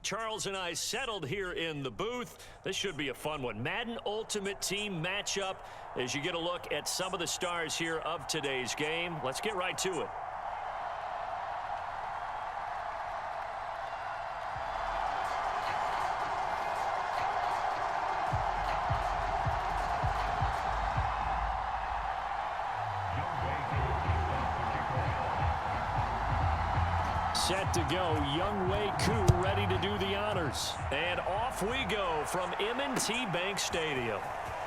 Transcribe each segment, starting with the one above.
Charles and I settled here in the booth. This should be a fun one. Madden Ultimate Team matchup as you get a look at some of the stars here of today's game. Let's get right to it. Set to go, Younghoe Koo ready to do the honors. And off we go from M&T Bank Stadium.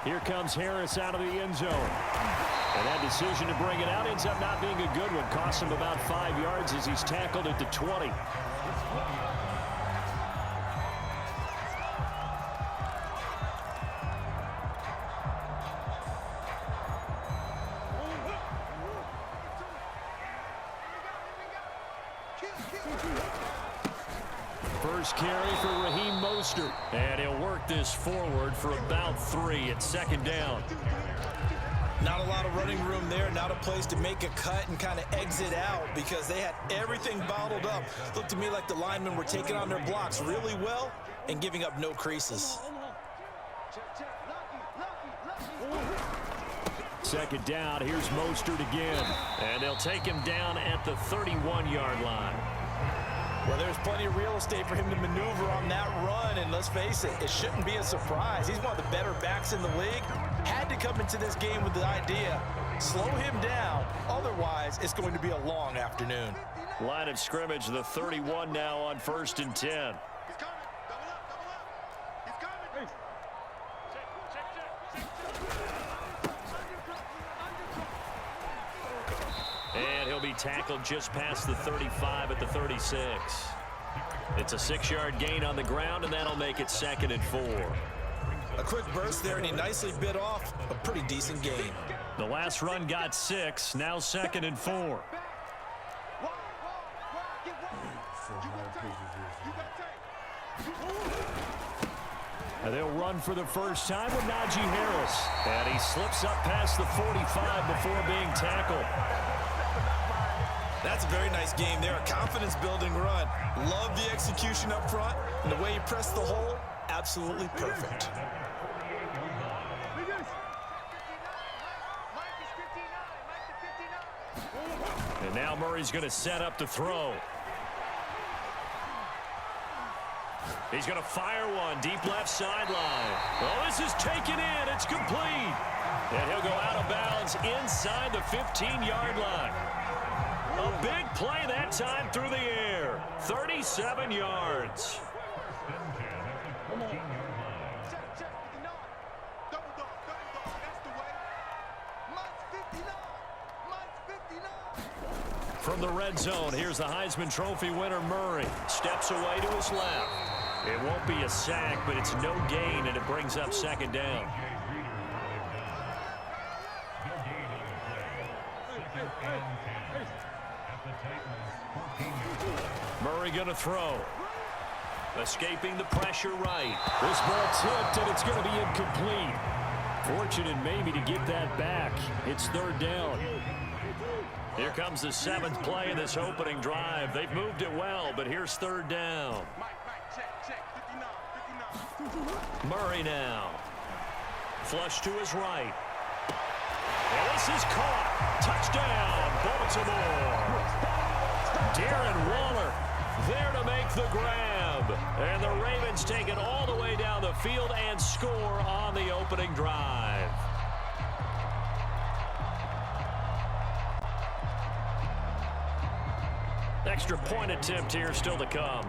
Here comes Harris out of the end zone. And that decision to bring it out ends up not being a good one. Costs him about 5 yards as he's tackled at the 20. First carry for Raheem Mostert. And he'll work this forward for about 3. It's second down. Not a lot of running room there. Not a place to make a cut and kind of exit out because they had everything bottled up. Looked to me like the linemen were taking on their blocks really well and giving up no creases. Second down. Here's Mostert again. And they'll take him down at the 31-yard line. Well, there's plenty of real estate for him to maneuver on that run, and let's face it, it shouldn't be a surprise. He's one of the better backs in the league. Had to come into this game with the idea, slow him down, otherwise it's going to be a long afternoon. Line of scrimmage, the 31 now on 1st and 10. And he'll be tackled just past the 35 at the 36. It's a 6-yard gain on the ground, and that'll make it 2nd and 4. A quick burst there, and he nicely bit off a pretty decent gain. The last run got 6, now 2nd and 4. And they'll run for the first time with Najee Harris. And he slips up past the 45 before being tackled. That's a very nice game there, a confidence-building run. Love the execution up front, and the way he pressed the hole, absolutely perfect. And now Murray's going to set up to throw. He's going to fire one deep left sideline. Oh, this is taken in. It's complete. And he'll go out of bounds inside the 15-yard line. A big play that time through the air. 37 yards. From the red zone, here's the Heisman Trophy winner, Murray. Steps away to his left. It won't be a sack, but it's no gain, and it brings up 2nd down. Murray going to throw. Escaping the pressure right. This ball tipped, and it's going to be incomplete. Fortunate maybe to get that back. It's 3rd down. Here comes the 7th play of this opening drive. They've moved it well, but here's 3rd down. Murray now. Flush to his right. And this is caught. Touchdown, Baltimore. Darren Waller there to make the grab. And the Ravens take it all the way down the field and score on the opening drive. Extra point attempt here still to come.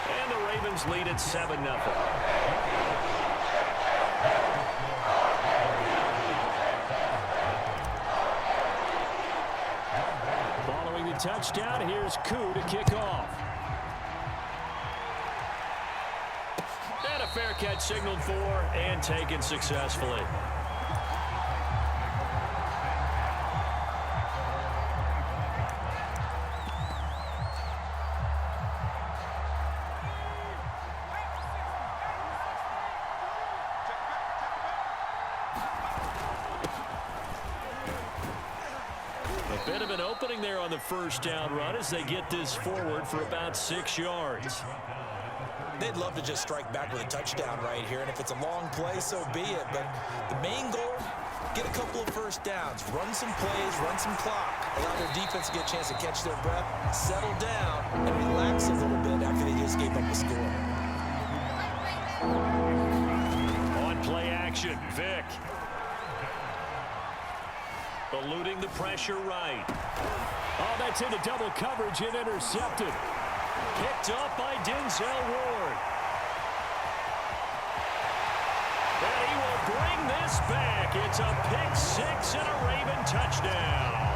And the Ravens lead at 7-0. Following the touchdown, here's Koo to kick off. And a fair catch signaled for and taken successfully. Bit of an opening there on the first down run as they get this forward for about 6 yards. They'd love to just strike back with a touchdown right here, and if it's a long play, so be it. But the main goal, get a couple of first downs, run some plays, run some clock, allow their defense to get a chance to catch their breath, settle down, and relax a little bit after they just gave up a score. On play action, Vic. Eluding the pressure right. Oh, that's into double coverage and intercepted. Picked up by Denzel Ward. And he will bring this back. It's a pick six and a Raven touchdown.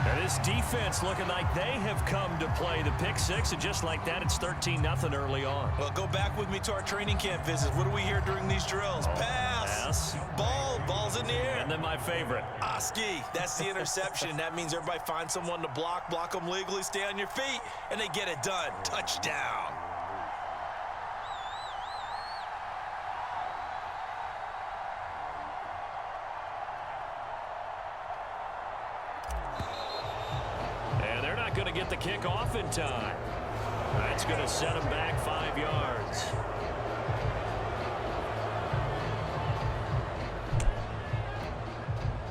And this defense looking like they have come to play the pick six, and just like that, it's 13-0 early on. Well, go back with me to our training camp visits. What do we hear during these drills? Pass. Ball's in the air. And then my favorite. Oski, that's the interception. That means everybody finds someone to block them legally, stay on your feet, and they get it done. Touchdown. And they're not going to get the kick off in time. That's going to set them back 5 yards.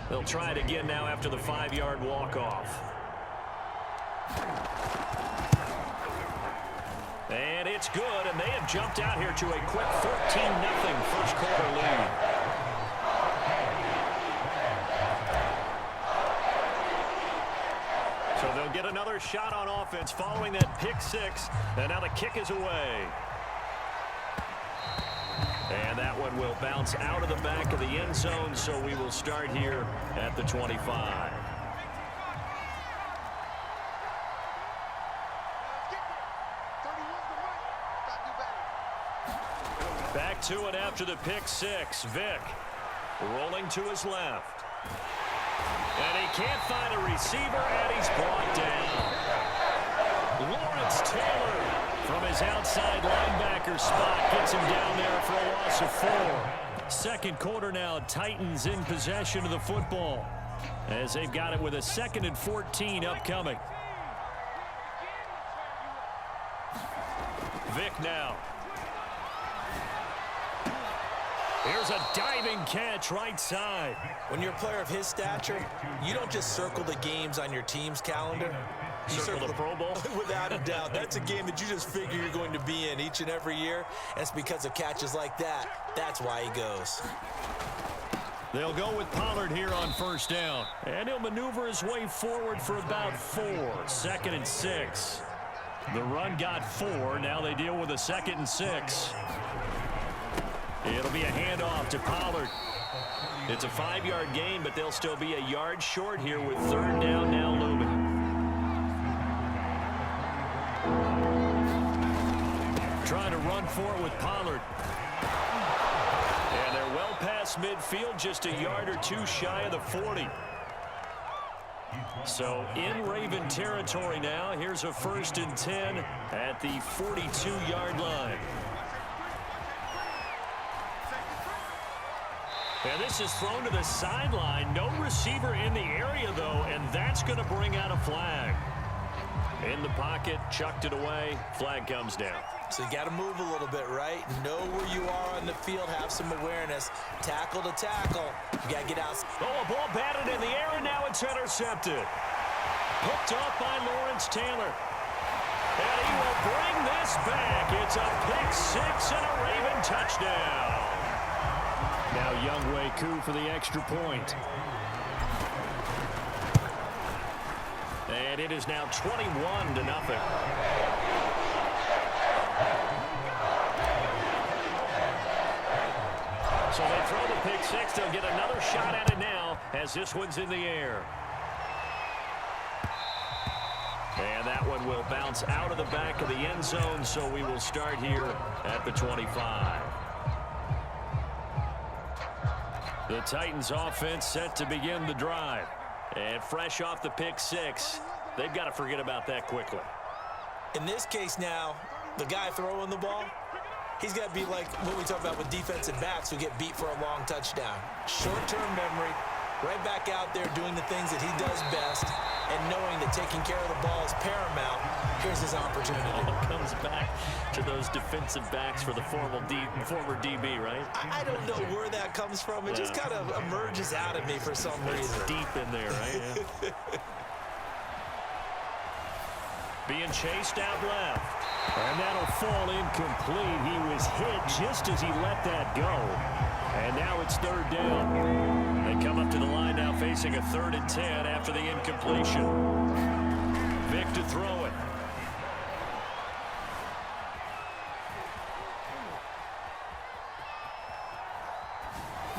They'll try it again now after the 5-yard walk-off. And it's good, and they have jumped out here to a quick 14-0 first quarter lead. So they'll get another shot on offense following that pick six, and now the kick is away. And that one will bounce out of the back of the end zone, so we will start here at the 25. Back to it after the pick six. Vic rolling to his left. And he can't find a receiver, and he's brought down. Lawrence Taylor from his outside linebacker spot gets him down there for a loss of 4. Second quarter now, Titans in possession of the football as they've got it with a 2nd and 14 upcoming. Vic now. Here's a diving catch right side. When you're a player of his stature, you don't just circle the games on your team's calendar. You circle the Pro Bowl? Without a doubt. That's a game that you just figure you're going to be in each and every year. And it's because of catches like that. That's why he goes. They'll go with Pollard here on first down. And he'll maneuver his way forward for about 4. 2nd and 6. The run got 4. Now they deal with a 2nd and 6. It'll be a handoff to Pollard. It's a 5-yard gain, but they'll still be a yard short here with 3rd down now looming. Trying to run for it with Pollard. And they're well past midfield, just a yard or 2 shy of the 40. So in Raven territory now. Here's a 1st and 10 at the 42-yard line. And this is thrown to the sideline. No receiver in the area, though, and that's going to bring out a flag. In the pocket, chucked it away. Flag comes down. So you got to move a little bit, right? Know where you are on the field. Have some awareness. Tackle to tackle. You got to get out. Oh, a ball batted in the air, and now it's intercepted. Picked up by Lawrence Taylor. And he will bring this back. It's a pick six and a Raven touchdown. Now Younghoe Koo for the extra point. And it is now 21-0. So they throw the pick six. They'll get another shot at it now as this one's in the air. And that one will bounce out of the back of the end zone, so we will start here at the 25. The Titans offense set to begin the drive. And fresh off the pick six, they've got to forget about that quickly. In this case now, the guy throwing the ball, he's got to be like what we talk about with defensive backs who get beat for a long touchdown. Short-term memory, right back out there doing the things that he does best, and knowing that taking care of the ball is paramount. Here's his opportunity. It all comes back to those defensive backs for the former DB, right? I don't know where that comes from. It just kind of emerges out of me for some reason. It's deep in there, right? Yeah. Being chased out left. And that'll fall incomplete. He was hit just as he let that go. And now it's third down. They come up to the line now facing a 3rd and 10 after the incompletion. Vic to throw it.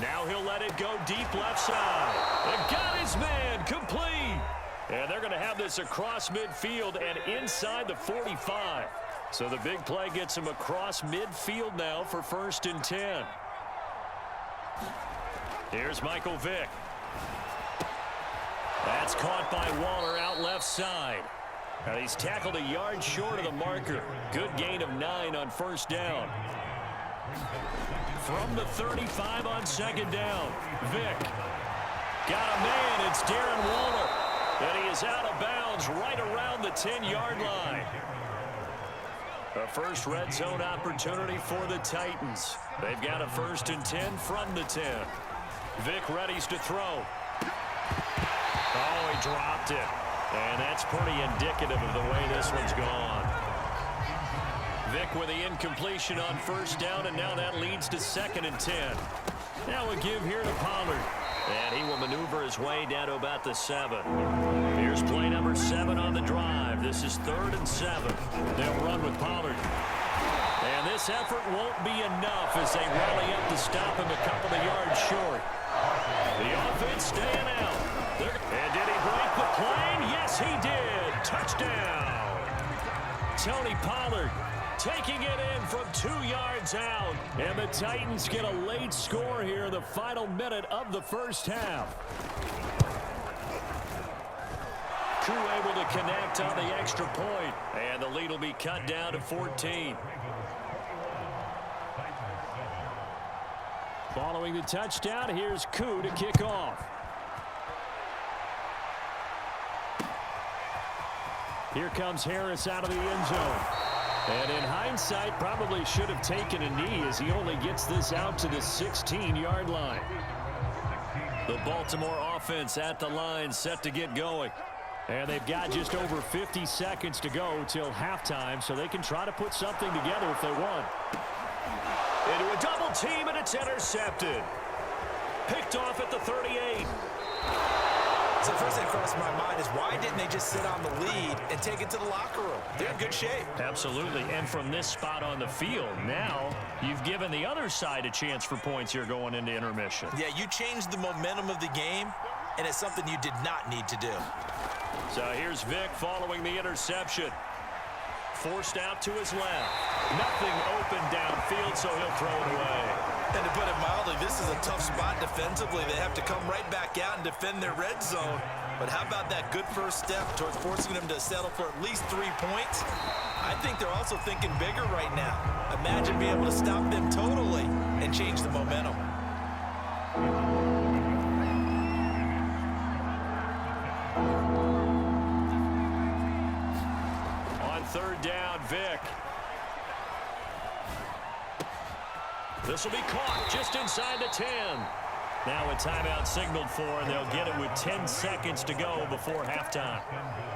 Now he'll let it go deep left side. And got his man complete. And they're going to have this across midfield and inside the 45. So the big play gets him across midfield now for 1st and 10. Here's Michael Vick. That's caught by Waller out left side. Now he's tackled a yard short of the marker. Good gain of 9 on 1st down. From the 35 on 2nd down, Vick. Got a man, it's Darren Waller. And he is out of bounds right around the 10-yard line. A first red zone opportunity for the Titans. They've got a 1st and 10 from the 10. Vick readies to throw. Oh, he dropped it. And that's pretty indicative of the way this one's gone. Vick with the incompletion on 1st down, and now that leads to 2nd and 10. Now a give here to Pollard. And he will maneuver his way down to about the 7. Here's play number 7 on the drive. This is 3rd and 7. They'll run with Pollard. And this effort won't be enough as they rally up to stop him a couple of yards short. The offense staying out. And did he break the plane? Yes, he did. Touchdown. Tony Pollard taking it in from 2 yards out. And the Titans get a late score here in the final minute of the 1st half. Koo able to connect on the extra point. And the lead will be cut down to 14. Following the touchdown, here's Koo to kick off. Here comes Harris out of the end zone. And in hindsight, probably should have taken a knee as he only gets this out to the 16-yard line. The Baltimore offense at the line set to get going. And they've got just over 50 seconds to go till halftime, so they can try to put something together if they want. Into a double team, and it's intercepted. Picked off at the 38. So the first thing that crossed my mind is why didn't they just sit on the lead and take it to the locker room? They're in good shape. Absolutely. And from this spot on the field, now you've given the other side a chance for points here going into intermission. Yeah, you changed the momentum of the game, and it's something you did not need to do. So here's Vick following the interception. Forced out to his left. Nothing open downfield, so he'll throw it away. And to put it mildly, this is a tough spot defensively. They have to come right back out and defend their red zone. But how about that good first step towards forcing them to settle for at least 3 points? I think they're also thinking bigger right now. Imagine being able to stop them totally and change the momentum. On 3rd down, Vick. This will be caught just inside the 10. Now a timeout signaled for, and they'll get it with 10 seconds to go before halftime.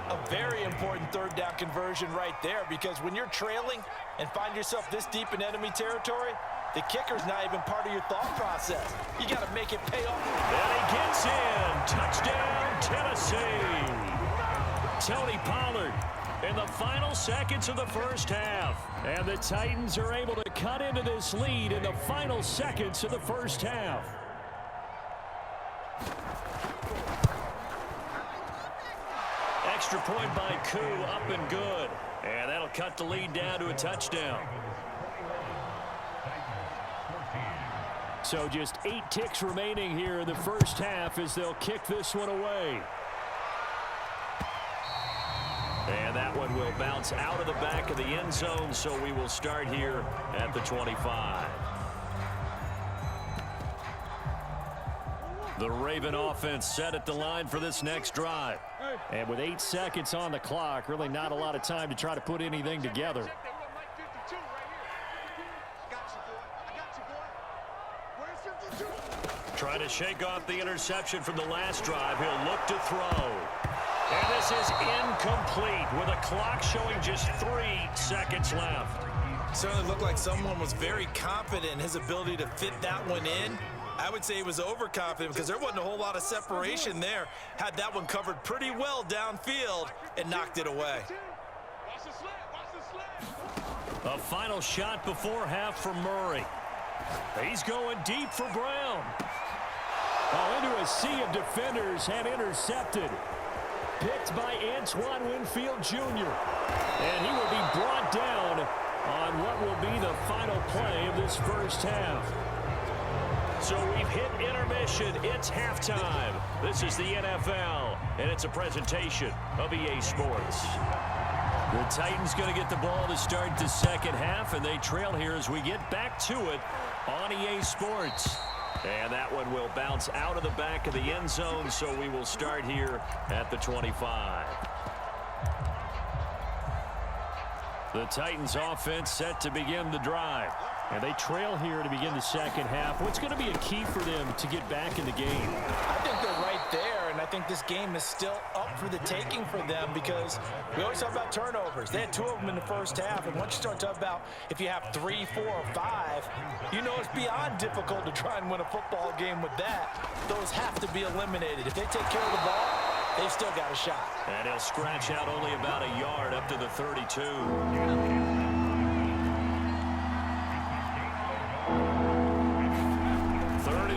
A very important 3rd down conversion right there, because when you're trailing and find yourself this deep in enemy territory, the kicker's not even part of your thought process. You got to make it pay off. And he gets in. Touchdown, Tennessee. Tony Pollard in the final seconds of the 1st half. And the Titans are able to cut into this lead in the final seconds of the 1st half. Extra point by Koo, up and good. And that'll cut the lead down to a touchdown. So just 8 ticks remaining here in the 1st half as they'll kick this one away. And that one will bounce out of the back of the end zone, so we will start here at the 25. The Raven offense set at the line for this next drive. And with 8 seconds on the clock, really not a lot of time to try to put anything together. Trying to shake off the interception from the last drive. He'll look to throw. And this is incomplete with a clock showing just 3 seconds left. Certainly looked like someone was very confident in his ability to fit that one in. I would say he was overconfident because there wasn't a whole lot of separation there. Had that one covered pretty well downfield and knocked it away. A final shot before half for Murray. He's going deep for Brown. Oh, into a sea of defenders and intercepted. Picked by Antoine Winfield Jr. And he will be brought down on what will be the final play of this first half. So we've hit intermission. It's halftime. This is the NFL, and it's a presentation of EA Sports. The Titans going to get the ball to start the second half, and they trail here as we get back to it on EA Sports. And that one will bounce out of the back of the end zone, so we will start here at the 25. The Titans offense set to begin the drive. And they trail here to begin the second half. What's going to be a key for them to get back in the game? I think they're right there, and I think this game is still up for the taking for them because we always talk about turnovers. They had 2 of them in the first half, and once you start talking about if you have 3, 4, or 5, you know it's beyond difficult to try and win a football game with that. Those have to be eliminated. If they take care of the ball, they've still got a shot. And he'll scratch out only about a yard up to the 32.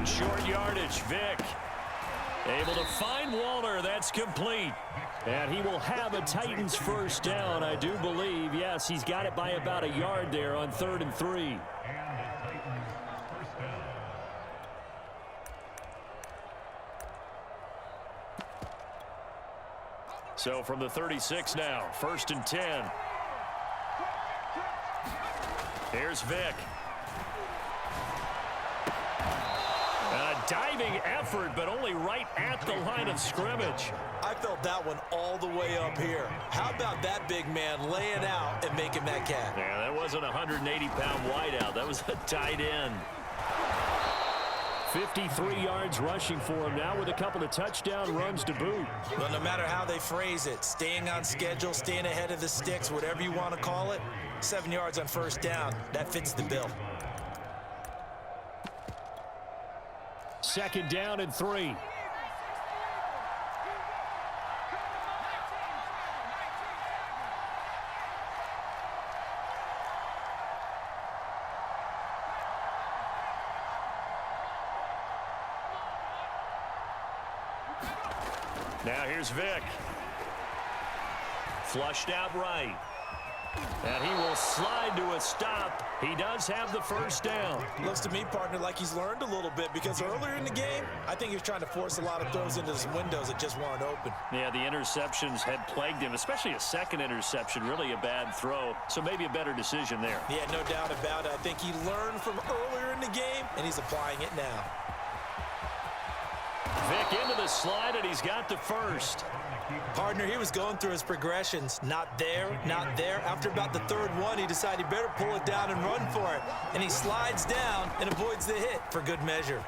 Short yardage. Vick able to find Walter. That's complete. And he will have a Titans first down, I do believe. Yes, he's got it by about a yard there on 3rd and 3. So from the 36 now, 1st and 10. Here's Vick. Diving effort, but only right at the line of scrimmage. I felt that one all the way up here. How about that big man laying out and making that catch? Yeah, that wasn't a 180-pound wideout. That was a tight end. 53 yards rushing for him now with a couple of touchdown runs to boot. Well, no matter how they phrase it, staying on schedule, staying ahead of the sticks, whatever you want to call it, 7 yards on first down, that fits the bill. 2nd down and 3. Now here's Vick. Flushed out right. And he will slide to a stop. He does have the first down. Looks to me, partner, like he's learned a little bit because earlier in the game, I think he was trying to force a lot of throws into some windows that just weren't open. Yeah, the interceptions had plagued him, especially a second interception, really a bad throw. So maybe a better decision there. Yeah, no doubt about it. I think he learned from earlier in the game, and he's applying it now. Vick into the slide, and he's got the first. Partner, he was going through his progressions. Not there, not there. After about the 3rd one, he decided he better pull it down and run for it. And he slides down and avoids the hit for good measure.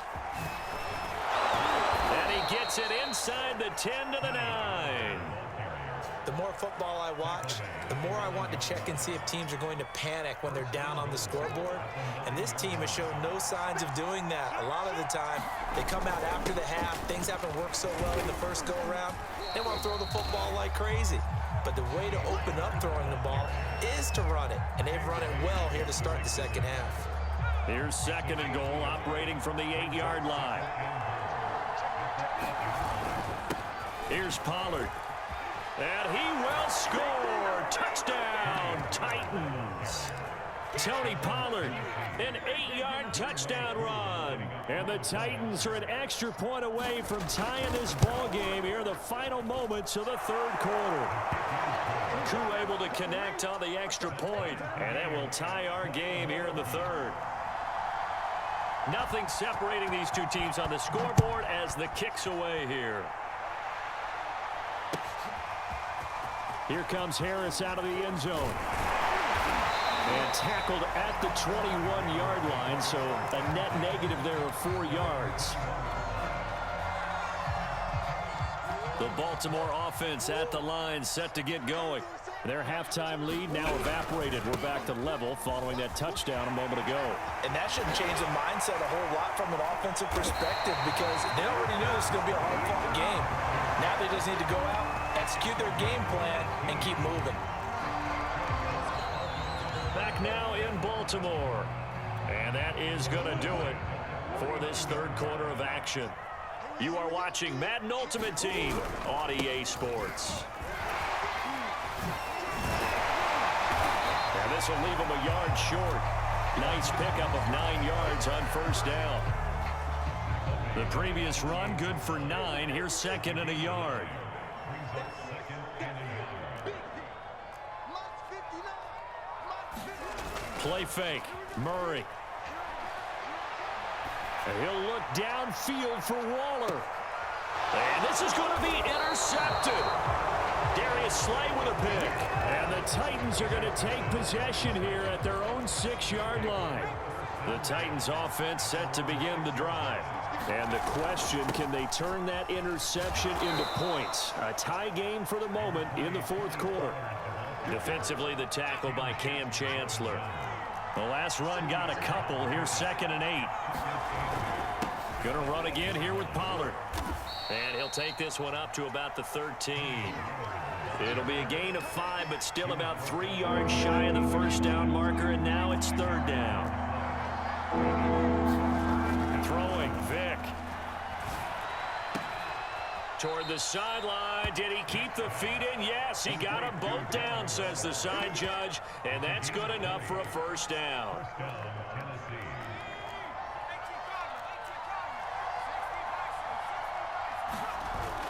And he gets it inside the 10 to the 9. The more football I watch, the more I want to check and see if teams are going to panic when they're down on the scoreboard. And this team has shown no signs of doing that. A lot of the time, they come out after the half. Things haven't worked so well in the first go-around. They want to throw the football like crazy. But the way to open up throwing the ball is to run it. And they've run it well here to start the second half. Here's 2nd and goal, operating from the 8-yard line. Here's Pollard. And he will score. Touchdown, Titans. Tony Pollard, an 8-yard touchdown run. And the Titans are an extra point away from tying this ball game here in the final moments of the 3rd quarter. Koo able to connect on the extra point, and that will tie our game here in the 3rd. Nothing separating these two teams on the scoreboard as the kick's away here. Here comes Harris out of the end zone. And tackled at the 21-yard line, so a net negative there of 4 yards. The Baltimore offense at the line, set to get going. Their halftime lead now evaporated. We're back to level following that touchdown a moment ago. And that shouldn't change the mindset a whole lot from an offensive perspective because they already knew this was going to be a hard-fought game. Now they just need to go out, execute their game plan, and keep moving. Back now in Baltimore. And that is going to do it for this third quarter of action. You are watching Madden Ultimate Team on EA Sports. And this will leave him a yard short. Nice pickup of 9 yards on first down. The previous run, good for 9. Here's second and a yard. Play fake. Murray. And he'll look downfield for Waller. And this is going to be intercepted. Darius Slay with a pick. And the Titans are going to take possession here at their own 6-yard line. The Titans offense set to begin the drive. And the question, can they turn that interception into points? A tie game for the moment in the fourth quarter. Defensively, the tackle by Cam Chancellor. The last run got a couple. Here's second and 8. Going to run again here with Pollard. And he'll take this one up to about the 13. It'll be a gain of 5, but still about 3 yards shy of the first down marker, and now it's third down. Throwing, Vick. Toward the sideline. Did he keep the feet in? Yes, he got them both down, says the side judge, and that's good enough for a first down.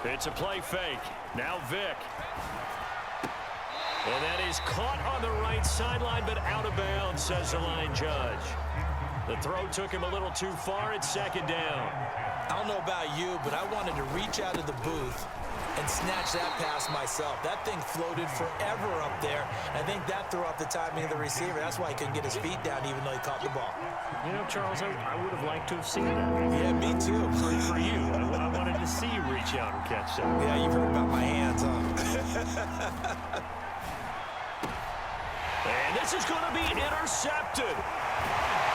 It's a play fake. Now Vick. And that is caught on the right sideline, but out of bounds, says the line judge. The throw took him a little too far. It's second down. I don't know about you, but I wanted to reach out of the booth and snatch that pass myself. That thing floated forever up there. I think that threw off the timing of the receiver. That's why he couldn't get his feet down even though he caught the ball. You know, Charles, I would have liked to have seen that. Yeah, me too. For you. I wanted to see you reach out and catch that. Yeah, you've heard about my hands, huh? And this is going to be intercepted.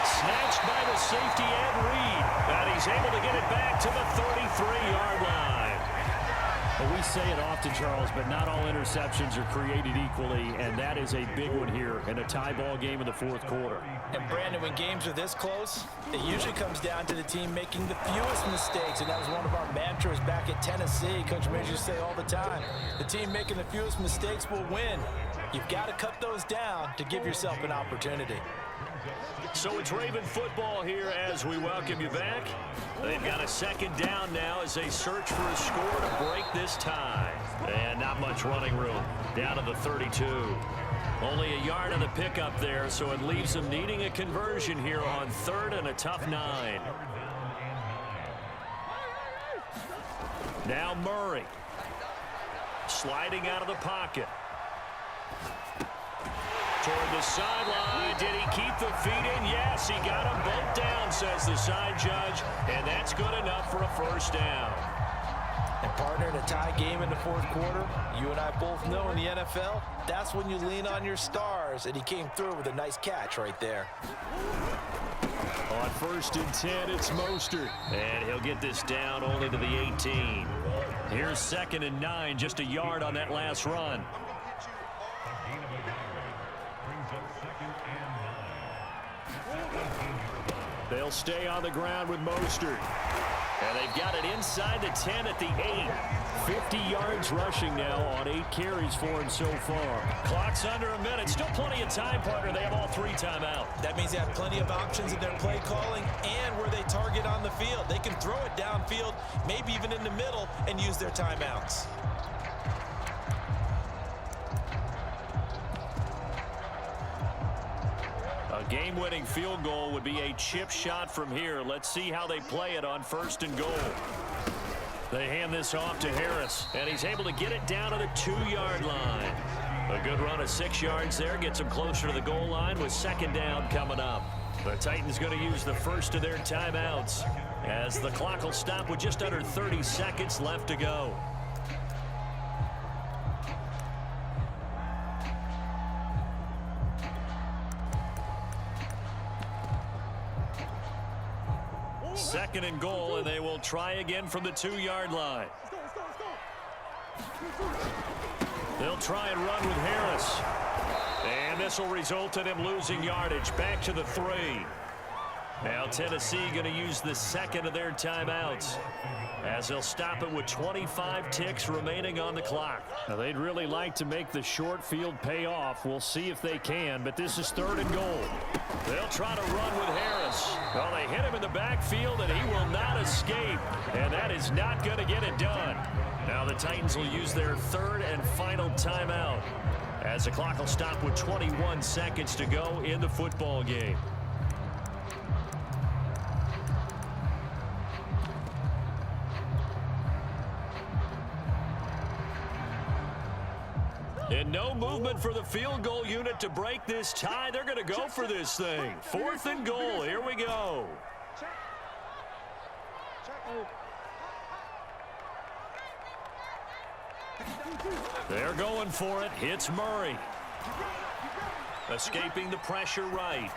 Snatched by the safety Ed Reed. And he's able to get it back to the 33-yard line. Well, we say it often, Charles, but not all interceptions are created equally, and that is a big one here in a tie ball game in the fourth quarter. And, Brandon, when games are this close, it usually comes down to the team making the fewest mistakes, and that was one of our mantras back at Tennessee. Coach Major say all the time, the team making the fewest mistakes will win. You've got to cut those down to give yourself an opportunity. So it's Raven football here as we welcome you back. They've got a second down now as they search for a score to break this tie. And not much running room. Down to the 32. Only a yard on the pickup there, so it leaves them needing a conversion here on third and a tough 9. Now Murray. Sliding out of the pocket. Toward the sideline. Did he keep the feet in? Yes, he got them both down, says the side judge. And that's good enough for a first down. And, partner, in a tie game in the fourth quarter, you and I both know in the NFL, that's when you lean on your stars. And he came through with a nice catch right there. On first and 10, it's Mostert. And he'll get this down only to the 18. Here's second and 9, just a yard on that last run. They'll stay on the ground with Mostert. And they've got it inside the 10 at the 8. 50 yards rushing now on 8 carries for him so far. Clock's under a minute. Still plenty of time, partner. They have all 3 timeout. That means they have plenty of options in their play calling and where they target on the field. They can throw it downfield, maybe even in the middle, and use their timeouts. A Game-winning field goal would be a chip shot from here. Let's see how they play it on 1st and goal. They hand this off to Harris, and he's able to get it down to the 2-yard line. A good run of 6 yards there gets him closer to the goal line with 2nd down coming up. The Titans going to use the first of their timeouts as the clock will stop with just under 30 seconds left to go. Second and goal, and they will try again from the 2-yard line. They'll try and run with Harris. And this will result in him losing yardage back to the 3. Now Tennessee going to use the second of their timeouts as they'll stop it with 25 ticks remaining on the clock. Now they'd really like to make the short field pay off. We'll see if they can, but this is 3rd and goal. They'll try to run with Harris. Well, they hit him in the backfield, and he will not escape. And that is not going to get it done. Now the Titans will use their 3rd and final timeout as the clock will stop with 21 seconds to go in the football game. And no movement for the field goal unit to break this tie. They're going to go for this thing. 4th and goal. Here we go. They're going for it. Hits Murray. Escaping the pressure right.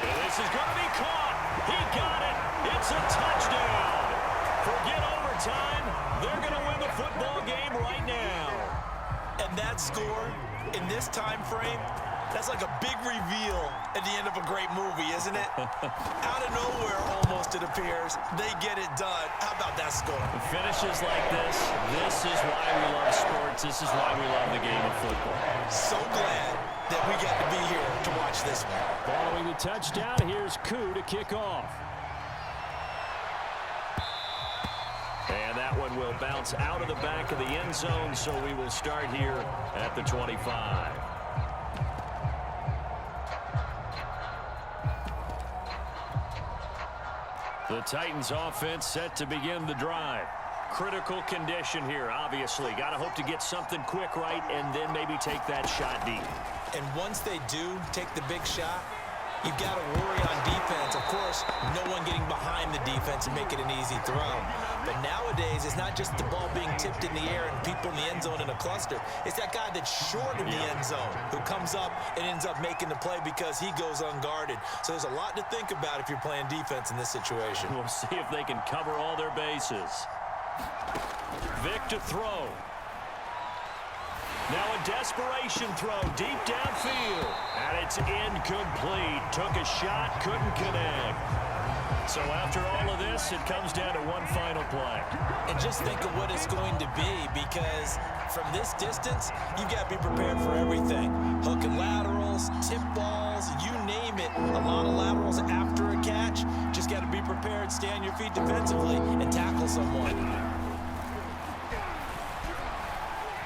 And this is going to be caught. He got it. It's a touchdown. Forget overtime. They're going to win the football game right now. And that score in this time frame, that's like a big reveal at the end of a great movie, isn't it? Out of nowhere, almost, it appears, they get it done. How about that score? Finishes like this is why we love sports. This is why we love the game of football. So glad that we got to be here to watch this one. Following the touchdown, here's Koo to kick off. And that one will bounce out of the back of the end zone, so we will start here at the 25. The Titans offense set to begin the drive. Critical condition here, obviously. Got to hope to get something quick right and then maybe take that shot deep. And once they do take the big shot, you've got to worry on defense. Of course, no one getting behind the defense and make it an easy throw. But nowadays, it's not just the ball being tipped in the air and people in the end zone in a cluster. It's that guy that's short of the end zone who comes up and ends up making the play because he goes unguarded. So there's a lot to think about if you're playing defense in this situation. We'll see if they can cover all their bases. Vic to throw. Now a desperation throw deep downfield. And it's incomplete. Took a shot, couldn't connect. So after all of this, it comes down to one final play. And just think of what it's going to be, because from this distance, you've got to be prepared for everything. Hook and laterals, tip balls, you name it. A lot of laterals after a catch. Just got to be prepared, stay on your feet defensively, and tackle someone.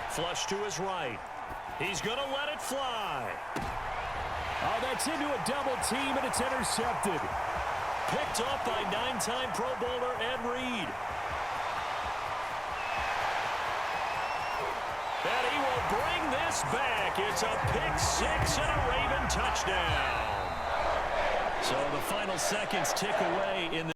Flush to his right. He's going to let it fly. Oh, that's into a double team, and it's intercepted. Picked off by 9-time Pro Bowler Ed Reed. And he will bring this back. It's a pick six and a Raven touchdown. So the final seconds tick away in the